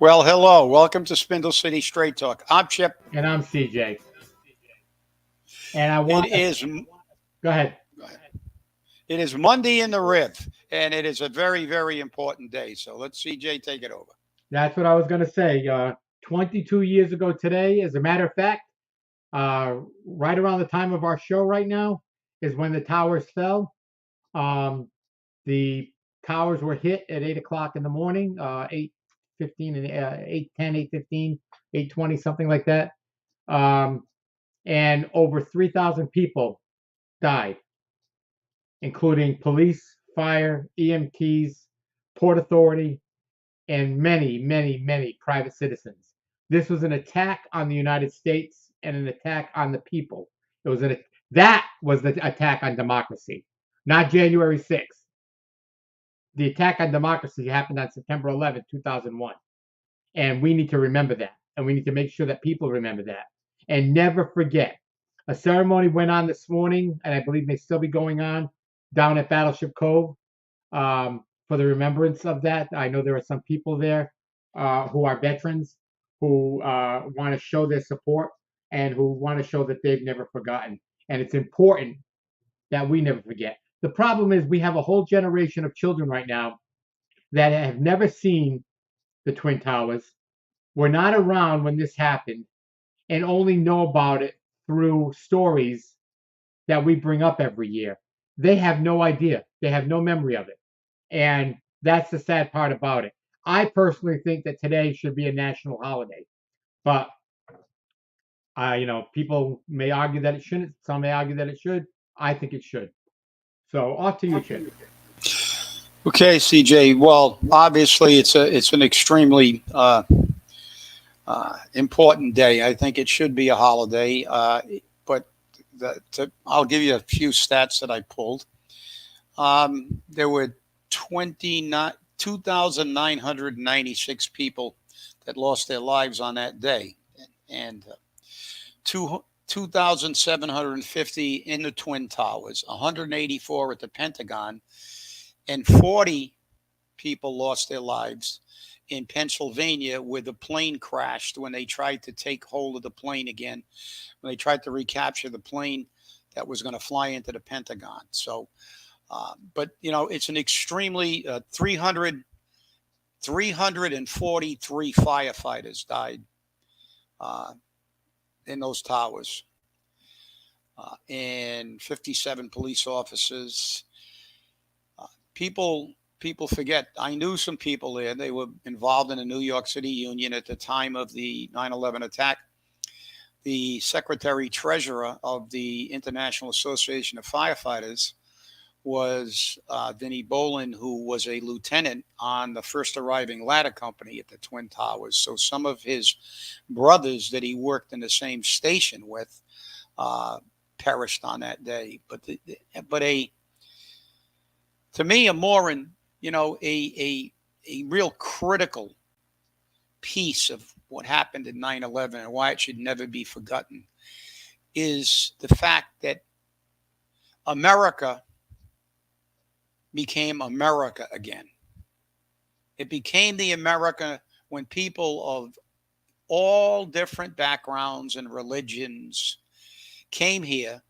Well, hello. Welcome to Spindle City Straight Talk. I'm Chip. And I'm CJ. And I It want to is go ahead. it is Monday in the Riv, and it is a very, very important day. So let CJ take it over. That's what I was going to say. 22 years ago today, as a matter of fact, right around the time of our show right now is when the towers fell. Um, the towers were hit at 8 o'clock in the morning, 8:15 and 8:10, 8:15, 8:20, something like that. Um, and over 3,000 people died, including police, fire, EMTs, Port Authority, and many, many, many private citizens. This was an attack on the United States and an attack on the people. It was that was the attack on democracy, not January 6th. The attack on democracy happened on September 11th, 2001. And we need to remember that. And we need to make sure that people remember that. And never forget. A ceremony went on this morning, and I believe may still be going on down at Battleship Cove, for the remembrance of that. I know there are some people there who are veterans who want to show their support and who want to show that they've never forgotten. And it's important that we never forget. The problem is we have a whole generation of children right now that have never seen the Twin Towers, were not around when this happened, and only know about it through stories that we bring up every year. They have no idea. They have no memory of it. And that's the sad part about it. I personally think that today should be a national holiday, but people may argue that it shouldn't. Some may argue that it should. I think it should. So off to you, Chip. Okay, CJ. Well, obviously, it's an extremely important day. I think it should be a holiday. But I'll give you a few stats that I pulled. There were 2,996 people that lost their lives on that day, and 2,750 in the Twin Towers, 184 at the Pentagon, and 40 people lost their lives in Pennsylvania where the plane crashed when they tried to take hold of the plane again, when they tried to recapture the plane that was going to fly into the Pentagon. So, but, it's an extremely 343 firefighters died in those towers, and 57 police officers. People forget. I knew some people there. They were involved in the New York City Union at the time of the 9/11 attack. The secretary treasurer of the International Association of Firefighters was Vinnie Bolin, who was a lieutenant on the first arriving ladder company at the Twin Towers. So some of his brothers that he worked in the same station with perished on that day. But to me, a more a real critical piece of what happened in 9/11 and why it should never be forgotten is the fact that America became America again. It became the America when people of all different backgrounds and religions came here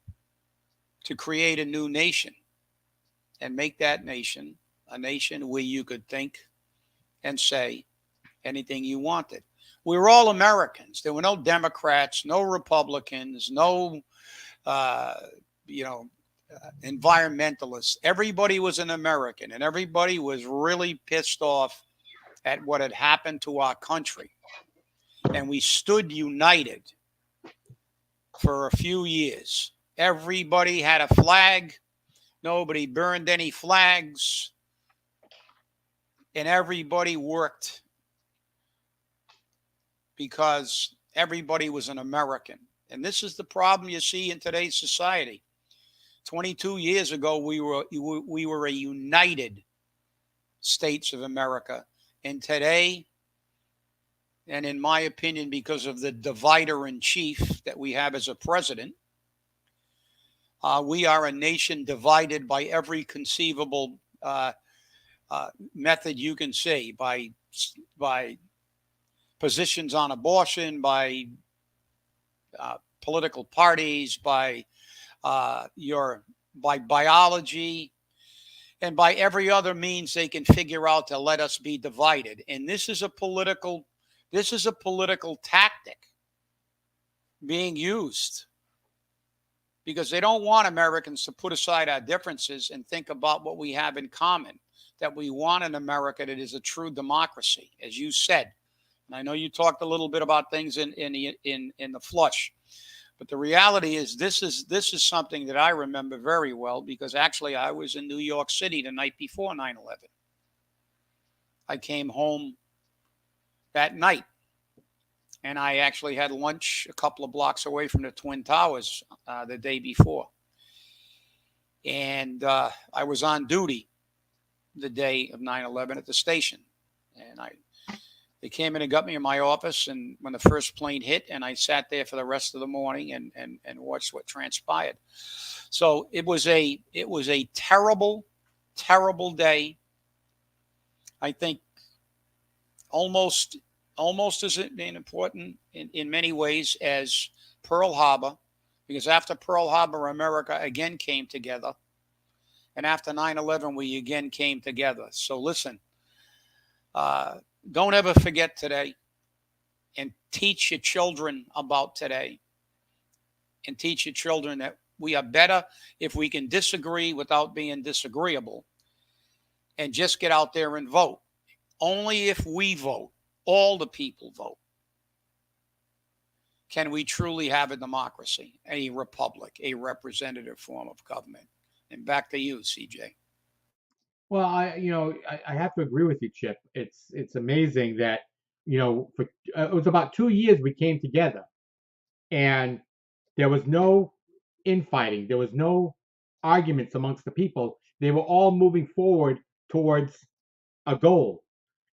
to create a new nation and make that nation a nation where you could think and say anything you wanted. We were all Americans. There were no Democrats, no Republicans, no, environmentalists. Everybody was an American, and everybody was really pissed off at what had happened to our country. And we stood united for a few years. Everybody had a flag. Nobody burned any flags. And everybody worked because everybody was an American. And this is the problem you see in today's society. 22 years ago, we were a united states of America. And today, and in my opinion, because of the divider in chief that we have as a president, we are a nation divided by every conceivable method you can see, by positions on abortion, by political parties, by by biology, and by every other means they can figure out to let us be divided. And this is a political tactic being used because they don't want Americans to put aside our differences and think about what we have in common, that we want an America that is a true democracy, as you said. And I know you talked a little bit about things in the flush, but the reality is this is something that I remember very well because actually I was in New York City the night before 9/11. I came home that night and I actually had lunch a couple of blocks away from the Twin Towers the day before. And I was on duty the day of 9/11 at the station. And they came in and got me in my office, and when the first plane hit, and I sat there for the rest of the morning and watched what transpired. So it was a terrible, terrible day. I think almost as important in many ways as Pearl Harbor, because after Pearl Harbor, America again came together. And after 9/11, we again came together. So listen, don't ever forget today, and teach your children about today, and teach your children that we are better if we can disagree without being disagreeable and just get out there and vote. Only if we vote, all the people vote, can we truly have a democracy, a republic, a representative form of government. And back to you, CJ. Well, I have to agree with you, Chip. It's amazing that, for it was about 2 years we came together, and there was no infighting, there was no arguments amongst the people. They were all moving forward towards a goal,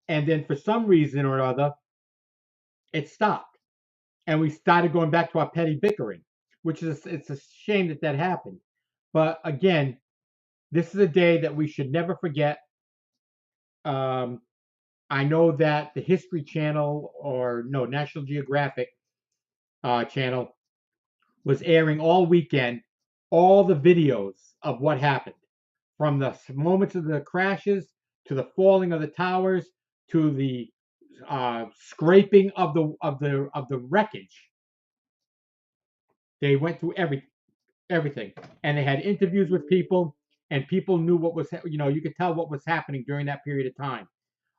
and then for some reason or other, it stopped, and we started going back to our petty bickering, which is it's a shame that that happened. But again, this is a day that we should never forget. Um, I know that the History Channel, or no, National Geographic channel, was airing all weekend all the videos of what happened, from the moments of the crashes to the falling of the towers to the scraping of the wreckage. They went through everything, and they had interviews with people, and people knew what was, you could tell what was happening during that period of time.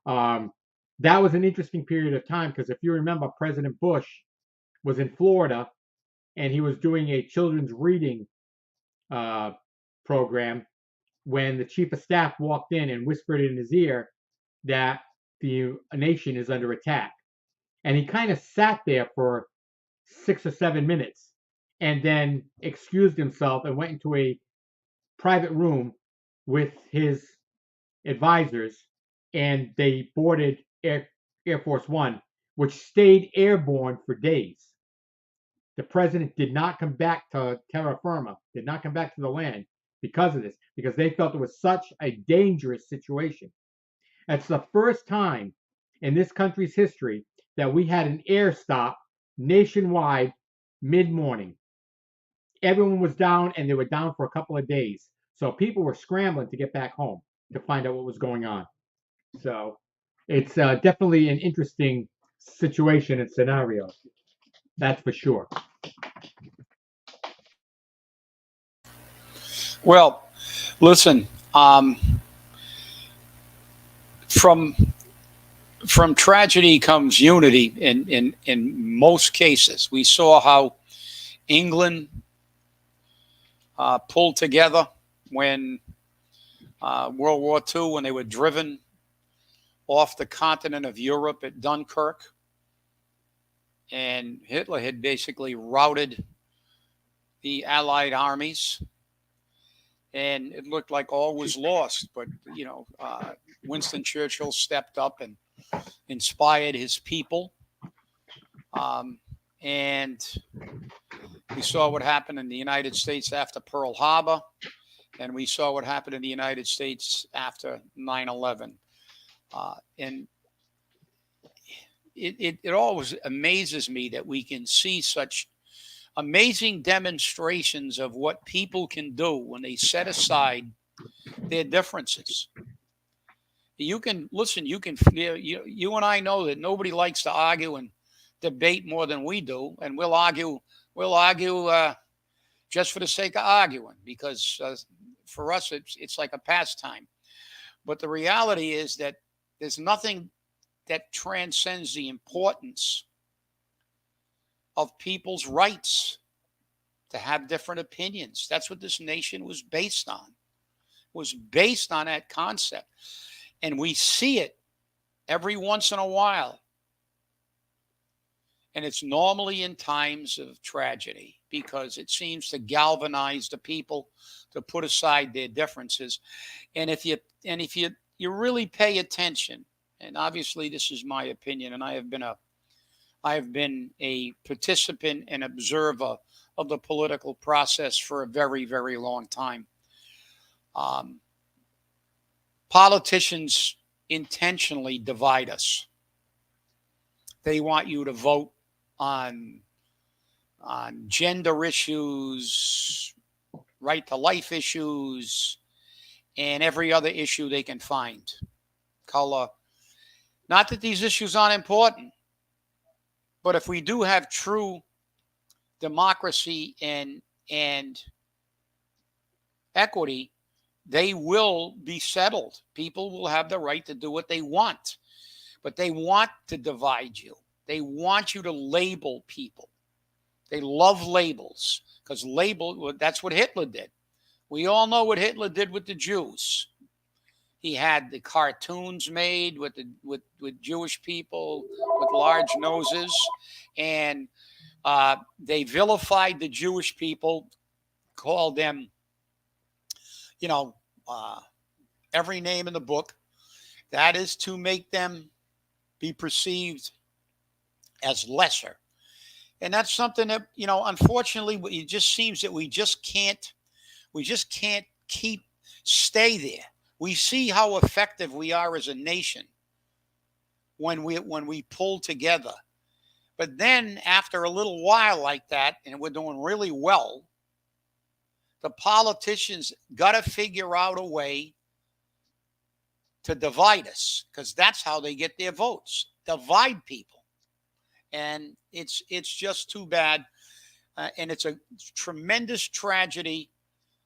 Um, that was an interesting period of time because if you remember, President Bush was in Florida and he was doing a children's reading uh, program when the chief of staff walked in and whispered in his ear that the nation is under attack. And he kind of sat there for 6 or 7 minutes and then excused himself and went into a private room with his advisors, and they boarded Air Force One, which stayed airborne for days. The president did not come back to terra firma, did not come back to the land because of this, because they felt it was such a dangerous situation. It's the first time in this country's history that we had an air stop nationwide mid-morning. Everyone was down, and they were down for a couple of days. So people were scrambling to get back home to find out what was going on. So it's definitely an interesting situation and scenario. That's for sure. Well, listen, from tragedy comes unity in most cases. We saw how England pulled together when World War II, when they were driven off the continent of Europe at Dunkirk. And Hitler had basically routed the Allied armies. And it looked like all was lost. But, Winston Churchill stepped up and inspired his people. And we saw what happened in the United States after Pearl Harbor. And we saw what happened in the United States after 9/11. And it always amazes me that we can see such amazing demonstrations of what people can do when they set aside their differences. You can listen. You and I know that nobody likes to argue and debate more than we do, and we'll argue. We'll argue just for the sake of arguing because for us it's like a pastime. But the reality is that there's nothing that transcends the importance of people's rights to have different opinions. That's what this nation was based on. It was based on that concept. And we see it every once in a while. And it's normally in times of tragedy because it seems to galvanize the people to put aside their differences. And if you really pay attention, and obviously this is my opinion, and I have been a participant and observer of the political process for a very, very long time. Um, Politicians intentionally divide us. They want you to vote on gender issues, right to life issues, and every other issue they can find. Color. Not that these issues aren't important, but if we do have true democracy and equity, they will be settled. People will have the right to do what they want, but they want to divide you. They want you to label people. They love labels because that's what Hitler did. We all know what Hitler did with the Jews. He had the cartoons made with Jewish people with large noses, and they vilified the Jewish people, called them, you know, uh, every name in the book. That is to make them be perceived as lesser. And that's something that, unfortunately, it just seems that we just can't keep stay there. We see how effective we are as a nation when we pull together. But then after a little while like that, and we're doing really well, the politicians got to figure out a way to divide us because that's how they get their votes. Divide people, and it's just too bad, and it's a tremendous tragedy.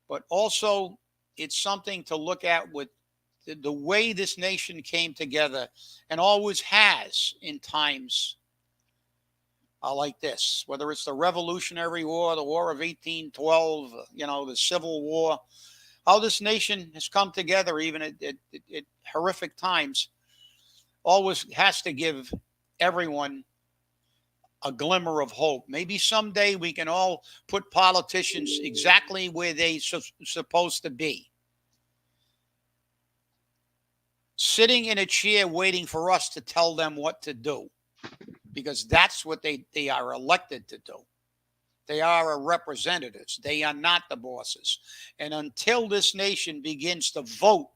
But also, it's something to look at with the way this nation came together and always has in times like this, whether it's the Revolutionary War, the War of 1812, the Civil War, how this nation has come together, even at horrific times, always has to give everyone a glimmer of hope. Maybe someday we can all put politicians exactly where they supposed to be, sitting in a chair waiting for us to tell them what to do, because that's what they are elected to do. They are our representatives. They are not the bosses. And until this nation begins to vote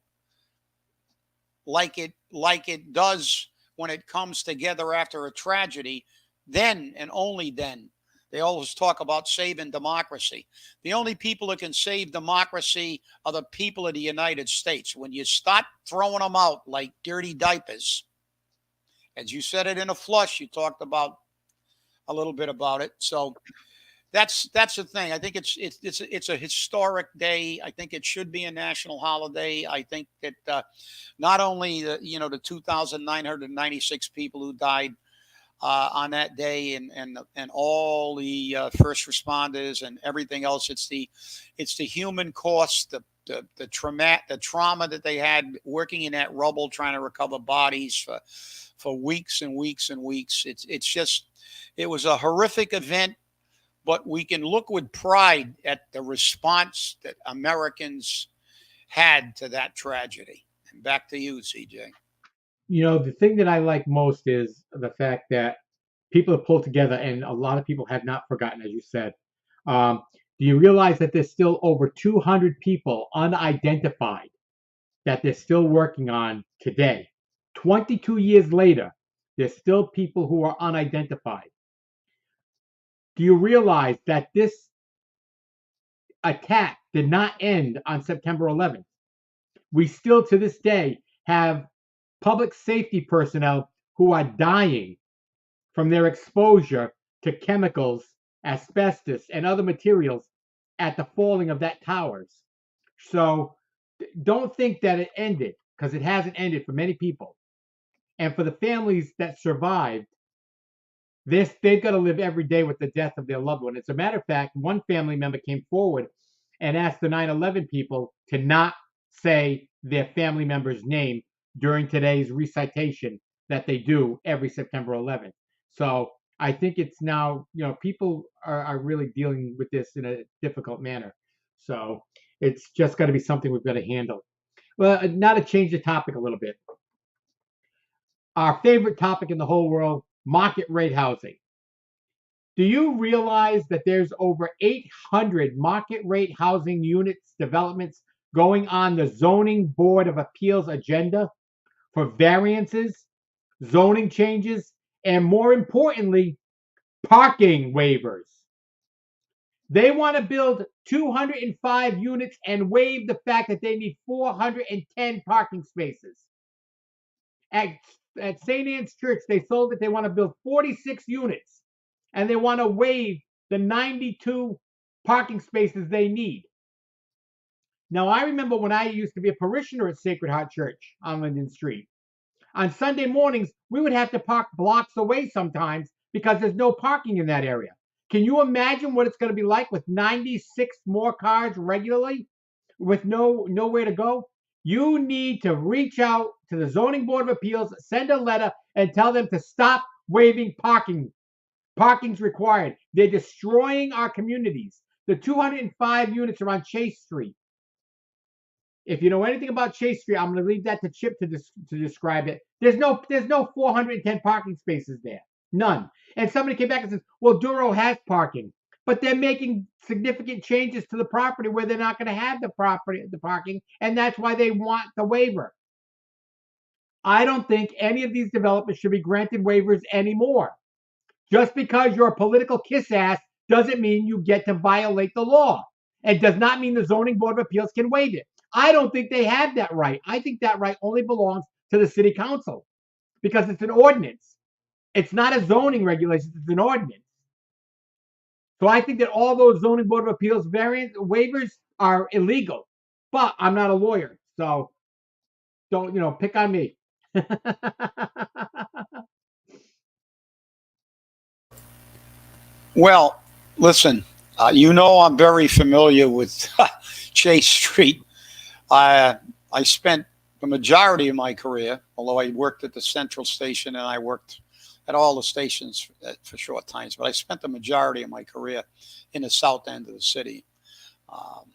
like it does when it comes together after a tragedy, then and only then. They always talk about saving democracy. The only people that can save democracy are the people of the United States. When you start throwing them out like dirty diapers, as you said it in a flush, you talked about a little bit about it. So that's the thing. I think it's a historic day. I think it should be a national holiday. I think that not only the 2,996 people who died on that day, and all the first responders and everything else. It's the human cost, the trauma that they had working in that rubble trying to recover bodies for weeks and weeks and weeks. It was a horrific event, but we can look with pride at the response that Americans had to that tragedy. And back to you, CJ. The thing that I like most is the fact that people have pulled together, and a lot of people have not forgotten, as you said. Do you realize that there's still over 200 people unidentified that they're still working on today? 22 years later, There's still people who are unidentified. Do you realize that this attack did not end on September 11th? We still to this day have public safety personnel who are dying from their exposure to chemicals, asbestos, and other materials at the falling of that towers. So don't think that it ended, because it hasn't ended for many people. And for the families that survived, they've got to live every day with the death of their loved one. As a matter of fact, one family member came forward and asked the 9/11 people to not say their family member's name during today's recitation that they do every September 11th. So I think it's now, people are really dealing with this in a difficult manner. So it's just got to be something we've got to handle. Well, now to change the topic a little bit. Our favorite topic in the whole world, market rate housing. Do you realize that there's over 800 market rate housing units developments going on the Zoning Board of Appeals agenda for variances, zoning changes, and more importantly, parking waivers? They want to build 205 units and waive the fact that they need 410 parking spaces. At, at St. Anne's Church, they sold it. They want to build 46 units and they want to waive the 92 parking spaces they need. Now, I remember when I used to be a parishioner at Sacred Heart Church on Linden Street. On Sunday mornings, we would have to park blocks away sometimes because there's no parking in that area. Can you imagine what it's going to be like with 96 more cars regularly with nowhere to go? You need to reach out to the Zoning Board of Appeals, send a letter, and tell them to stop waiving parking. Parking's required. They're destroying our communities. The 205 units are on Chase Street. If you know anything about Chase Street, I'm going to leave that to Chip to describe it. There's no 410 parking spaces there. None. And somebody came back and says, well, Duro has parking. But they're making significant changes to the property where they're not going to have the parking, and that's why they want the waiver. I don't think any of these developments should be granted waivers anymore. Just because you're a political kiss ass doesn't mean you get to violate the law. It does not mean the Zoning Board of Appeals can waive it. I don't think they have that right. I think that right only belongs to the city council because it's an ordinance. It's not a zoning regulation, it's an ordinance. So I think that all those Zoning Board of Appeals variant waivers are illegal. But I'm not a lawyer, so don't, pick on me. Well, listen, I'm very familiar with Chase Street. I spent the majority of my career, although I worked at the Central Station and I worked at all the stations for short times, but I spent the majority of my career in the south end of the city. Um,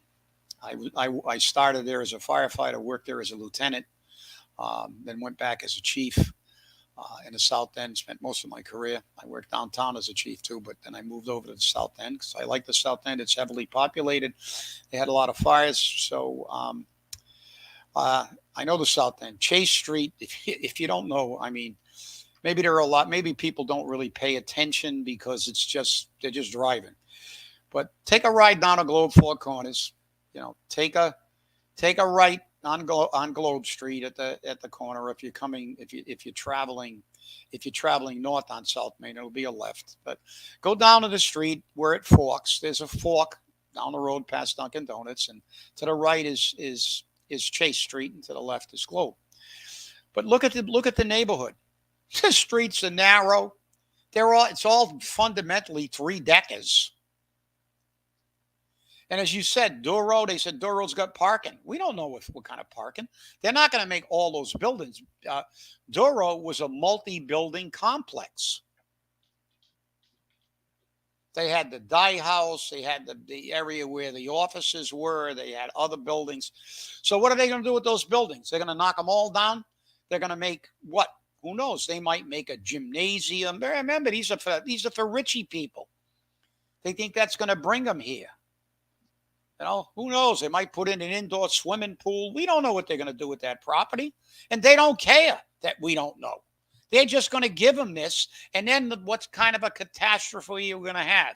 I started there as a firefighter, worked there as a lieutenant, then went back as a chief in the South End. Spent most of my career. I worked downtown as a chief too, but then I moved over to the South End because I like the South End. It's heavily populated. They had a lot of fires, so I know the South End. Chase Street. If you don't know, I mean, maybe there are a lot. Maybe people don't really pay attention because they're just driving. But take a ride down to Globe Four Corners. Take a right on Globe Street at the corner. If you're traveling north on South Main, it'll be a left. But go down to the street where it forks. There's a fork down the road past Dunkin' Donuts, and to the right is Chase Street, and to the left is Globe. But look at the neighborhood. The streets are narrow. It's all fundamentally three deckers. And as you said, they said Duro's got parking. We don't know what kind of parking. They're not going to make all those buildings. Duro was a multi-building complex. They had the dye house. They had the area where the offices were. They had other buildings. So what are they going to do with those buildings? They're going to knock them all down? They're going to make what? Who knows? They might make a gymnasium. Remember, these are for richie people. They think that's going to bring them here. Who knows? They might put in an indoor swimming pool. We don't know what they're going to do with that property. And they don't care that we don't know. They're just going to give them this. And then what's kind of a catastrophe you're going to have?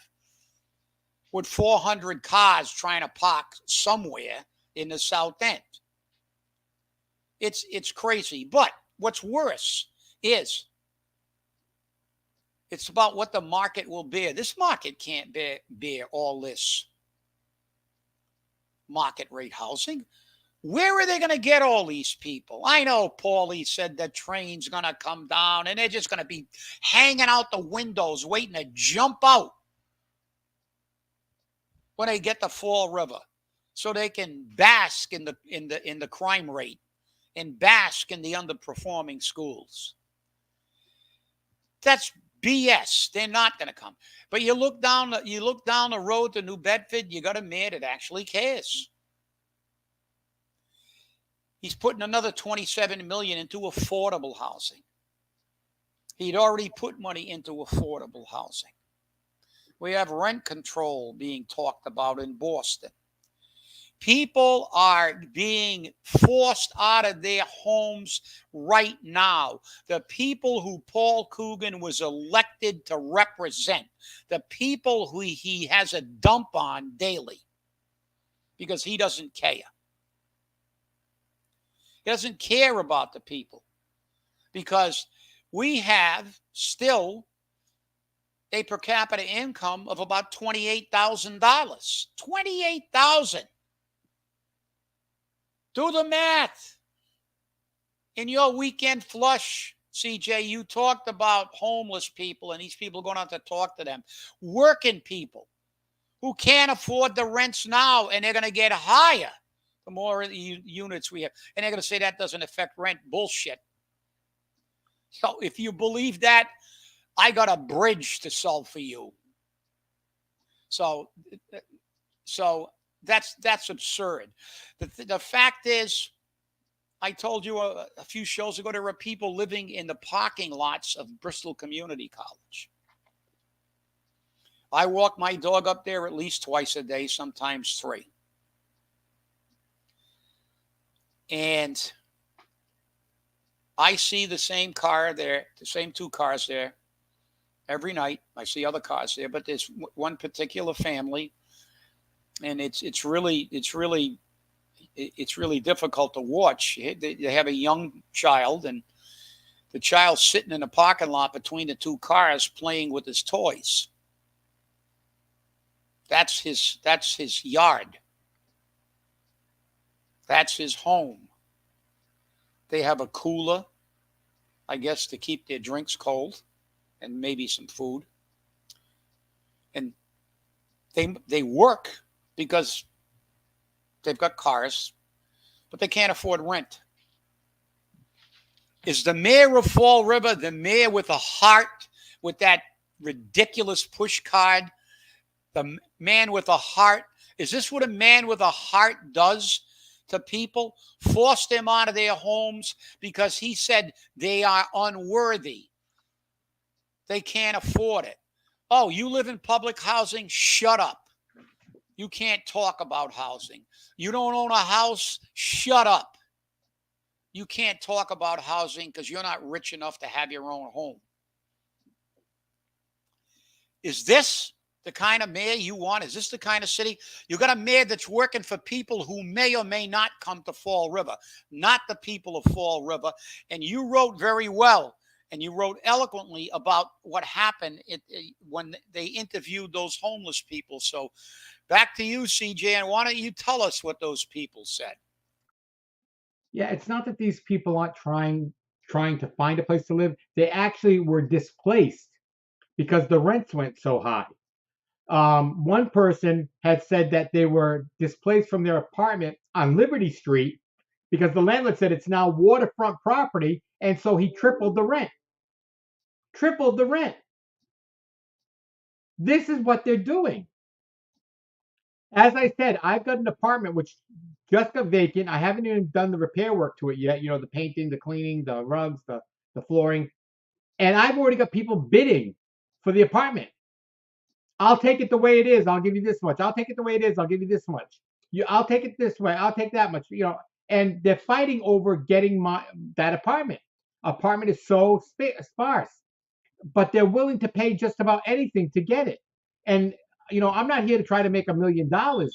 With 400 cars trying to park somewhere in the South End. It's crazy. But what's worse is it's about what the market will bear. This market can't bear all this market rate housing. Where are they going to get all these people? I know Paulie said the train's going to come down and they're just going to be hanging out the windows waiting to jump out when they get to Fall River so they can bask in the crime rate and bask in the underperforming schools. That's BS. They're not going to come. But you look down the road to New Bedford, you got a mayor that actually cares. He's putting another $27 million into affordable housing. He'd already put money into affordable housing. We have rent control being talked about in Boston. People are being forced out of their homes right now. The people who Paul Coogan was elected to represent, the people who he has a dump on daily because he doesn't care. He doesn't care about the people because we have still a per capita income of about $28,000. $28,000. Do the math. In your weekend flush, CJ, you talked about homeless people and these people going out to talk to them. Working people who can't afford the rents now and they're going to get higher the more units we have. And they're going to say that doesn't affect rent. Bullshit. So if you believe that, I got a bridge to sell for you. So that's absurd. The fact is, I told you a few shows ago, there are people living in the parking lots of Bristol Community College. I walk my dog up there at least twice a day, sometimes 3. And I see the same car there, the same 2 cars there every night. I see other cars there, but there's one particular family, and it's really difficult to watch. They have a young child, and the child's sitting in the parking lot between the 2 cars playing with his toys. That's his yard. That's his home. They have a cooler, I guess, to keep their drinks cold and maybe some food. And they work because they've got cars, but they can't afford rent. Is the mayor of Fall River the mayor with a heart, with that ridiculous push card? The man with a heart? Is this what a man with a heart does to people? Force them out of their homes because he said they are unworthy. They can't afford it. Oh, you live in public housing? Shut up. You can't talk about housing. You don't own a house? Shut up. You can't talk about housing because you're not rich enough to have your own home. Is this the kind of mayor you want? Is this the kind of city? You got a mayor that's working for people who may or may not come to Fall River, not the people of Fall River. And you wrote very well, and you wrote eloquently about what happened when they interviewed those homeless people. So back to you, CJ, and why don't you tell us what those people said? Yeah, it's not that these people aren't trying to find a place to live. They actually were displaced because the rents went so high. One person had said that they were displaced from their apartment on Liberty Street because the landlord said it's now waterfront property, and so he tripled the rent. Tripled the rent. This is what they're doing. As I said, I've got an apartment which just got vacant. I haven't even done the repair work to it yet. You know, the painting, the cleaning, the rugs, the flooring. And I've already got people bidding for the apartment. I'll take it the way it is. I'll give you this much. I'll take it the way it is. I'll give you this much. I'll take it this way. I'll take that much. You know, and they're fighting over getting that apartment. apartment is so sparse, but they're willing to pay just about anything to get it. And I'm not here to try to make $1 million,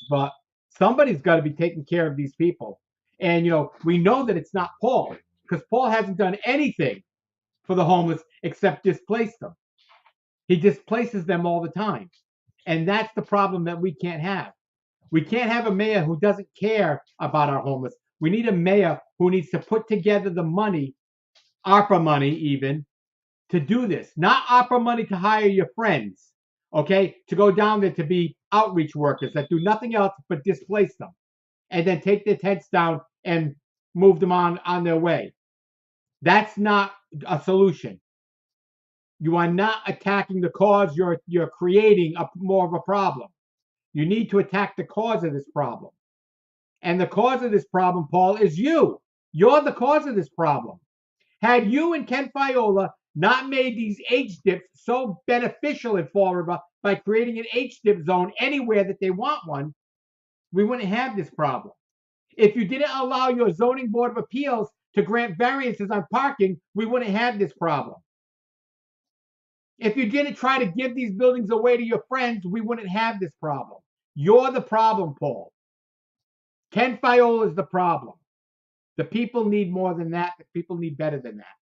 but somebody's got to be taking care of these people. And we know that it's not Paul, because Paul hasn't done anything for the homeless except displace them. He displaces them all the time. And that's the problem that we can't have. We can't have a mayor who doesn't care about our homeless. We need a mayor who needs to put together the money, ARPA money even, to do this. Not ARPA money to hire your friends, okay? To go down there to be outreach workers that do nothing else but displace them and then take their tents down and move them on their way. That's not a solution. You are not attacking the cause. You're creating more of a problem. You need to attack the cause of this problem. And the cause of this problem, Paul, is you. You're the cause of this problem. Had you and Ken Fiola not made these H-dips so beneficial in Fall River by creating an H-dip zone anywhere that they want one, we wouldn't have this problem. If you didn't allow your zoning board of appeals to grant variances on parking, we wouldn't have this problem. If you didn't try to give these buildings away to your friends, we wouldn't have this problem. You're the problem, Paul. Ken Fiola is the problem. The people need more than that. The people need better than that.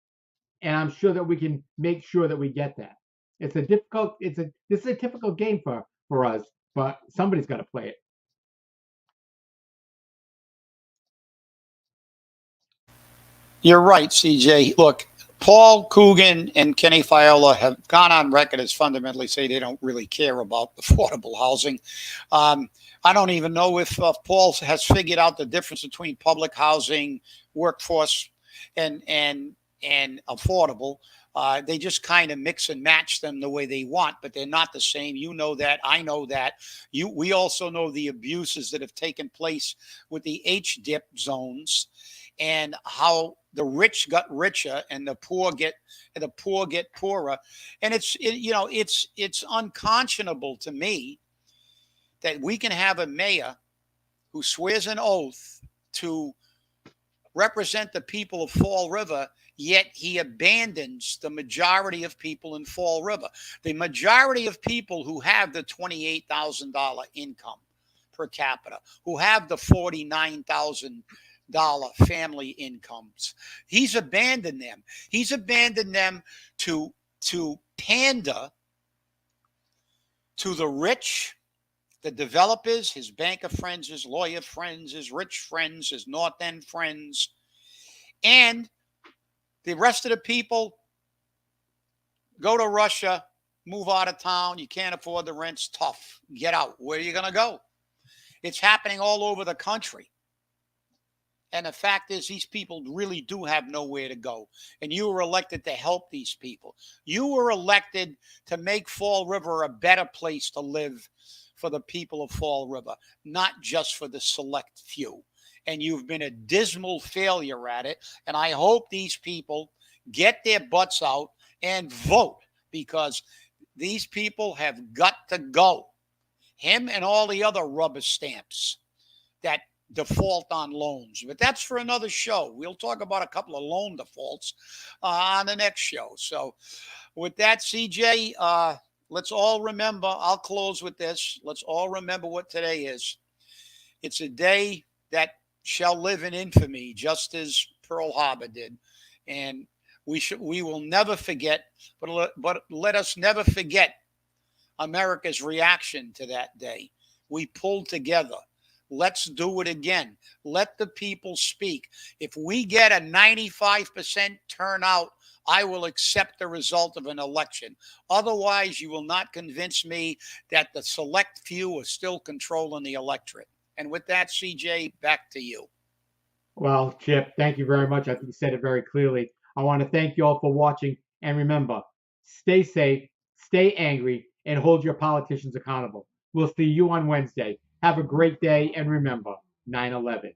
And I'm sure that we can make sure that we get that. This is a difficult game for us, but somebody's got to play it. You're right, CJ. Look, Paul Coogan and Kenny Fiola have gone on record as fundamentally say they don't really care about affordable housing. I don't even know if Paul has figured out the difference between public housing, workforce, and affordable. They just kind of mix and match them the way they want, but they're not the same. You know that. I know that. We also know the abuses that have taken place with the H-dip zones, and how the rich got richer and the poor get poorer. And it's unconscionable to me that we can have a mayor who swears an oath to represent the people of Fall River, yet he abandons the majority of people in Fall River. The majority of people who have the $28,000 income per capita, who have the $49,000 family incomes. He's abandoned them. He's abandoned them to pander to the rich, the developers, his banker friends, his lawyer friends, his rich friends, his North End friends, and the rest of the people go to Russia, move out of town. You can't afford the rent's tough. Get out. Where are you going to go? It's happening all over the country. And the fact is, these people really do have nowhere to go. And you were elected to help these people. You were elected to make Fall River a better place to live for the people of Fall River, not just for the select few. And you've been a dismal failure at it. And I hope these people get their butts out and vote, because these people have got to go. Him and all the other rubber stamps that default on loans. But that's for another show. We'll talk about a couple of loan defaults on the next show. So with that, CJ, let's all remember, I'll close with this. Let's all remember what today is. It's a day that shall live in infamy, just as Pearl Harbor did. And we will never forget, but let us never forget America's reaction to that day. We pulled together. Let's do it again. Let the people speak. If we get a 95% turnout, I will accept the result of an election. Otherwise, you will not convince me that the select few are still controlling the electorate. And with that, CJ, back to you. Well, Chip, thank you very much. I think you said it very clearly. I want to thank you all for watching. And remember, stay safe, stay angry, and hold your politicians accountable. We'll see you on Wednesday. Have a great day. And remember, 9/11.